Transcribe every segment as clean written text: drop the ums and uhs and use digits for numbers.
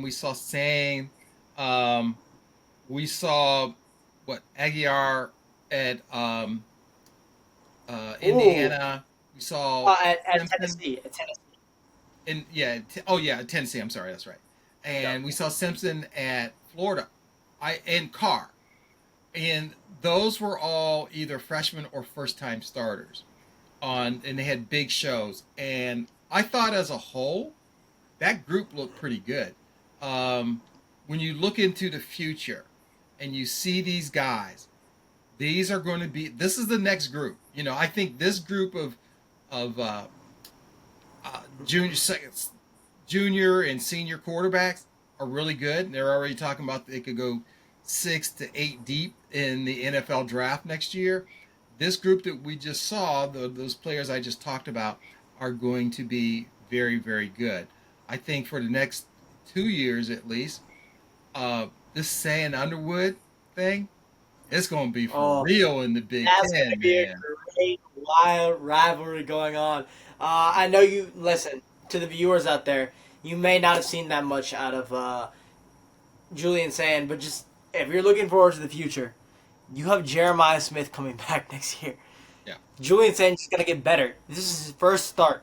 We saw Sayin. Um, we saw what Aguiar at Ooh, Indiana. We saw at Simpson Tennessee, at Tennessee. in Tennessee. I'm sorry, that's right. Yeah. And we saw Simpson at Florida. And Carr, and those were all either freshmen or first time starters and they had big shows. And I thought as a whole that group looked pretty good. Um, when you look into the future and you see these guys, these are going to be. This is the next group. I think this group of junior and senior quarterbacks are really good. They're already talking about they could go 6 to 8 deep in the NFL draft next year. This group that we just saw, those players I just talked about, are going to be very, very good. I think for the next 2 years at least, this Sayin Underwood thing, it's going to be for Oh, real in the Big that's going to Ten, be a man. great, wild rivalry going on. I know you listen to the viewers out there. You may not have seen that much out of Julian Sayin, but just if you're looking forward to the future, you have Jeremiah Smith coming back next year. Yeah, Julian Sayin is going to get better. This is his first start.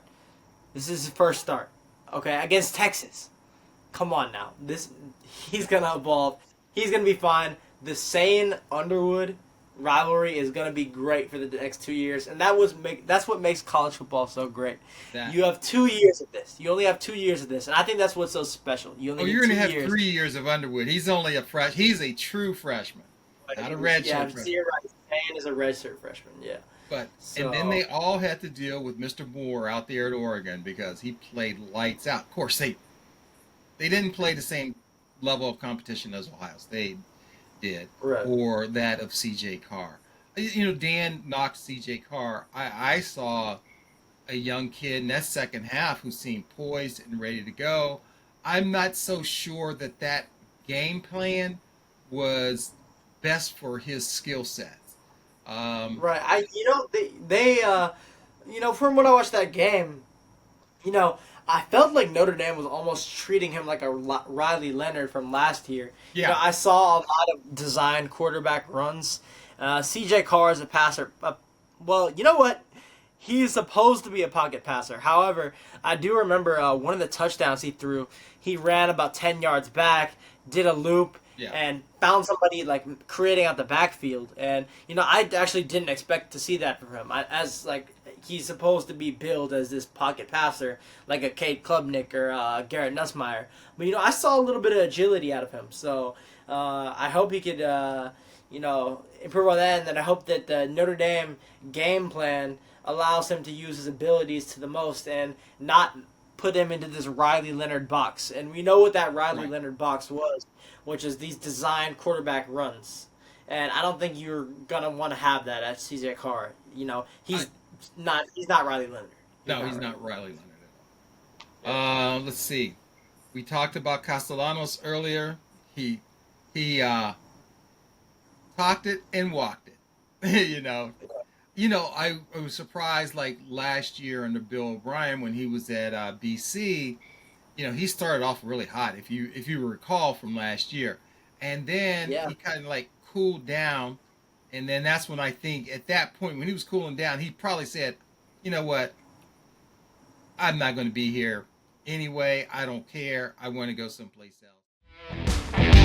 This is his first start. Okay, against Texas. Come on now. He's gonna evolve. He's gonna be fine. The Sayin Underwood rivalry is gonna be great for the next 2 years, and that's what makes college football so great. that. You have 2 years of this. You only have 2 years of this, and I think that's what's so special. You Oh, only you're get going two to have years. 3 years of Underwood. He's only a fresh. He's a true freshman, But not a redshirt so freshman. you're right. Sayin is a redshirt freshman. Yeah. And then they So all had to deal with Mr. Moore out there at Oregon because he played lights out. Of course, they didn't play the same level of competition as Ohio State did right. or that of C.J. Carr. Dan knocked C.J. Carr. I saw a young kid in that second half who seemed poised and ready to go. I'm not so sure that game plan was best for his skill sets. Um, Right. From when I watched that game, you know, I felt like Notre Dame was almost treating him like a Riley Leonard from last year. yeah, I saw a lot of designed quarterback runs. C.J. Carr is a passer. Well, you know what? He's supposed to be a pocket passer. However, I do remember one of the touchdowns he threw. He ran about 10 yards back, did a loop, yeah, and found somebody like creating out the backfield. And I actually didn't expect to see that from him. As like he's supposed to be billed as this pocket passer, like a Kate Klubnik or Garrett Nussmeier. But I saw a little bit of agility out of him. So I hope he could. Improve on that, and then I hope that the Notre Dame game plan allows him to use his abilities to the most and not put him into this Riley Leonard box. And we know what that Riley right. Leonard box was, which is these designed quarterback runs. And I don't think you're gonna want to have that at CJ Carr. I, He's not Riley Leonard. He's no, not he's Riley not Leonard. Riley Leonard at Yeah. all. Let's see. We talked about Castellanos earlier. He talked it and walked it. I was surprised like last year under Bill O'Brien when he was at BC. He started off really hot if you recall from last year, and then Yeah. he kind of like cooled down, and then that's when I think at that point when he was cooling down, he probably said, "You know what? I'm not going to be here anyway. I don't care. I want to go someplace else."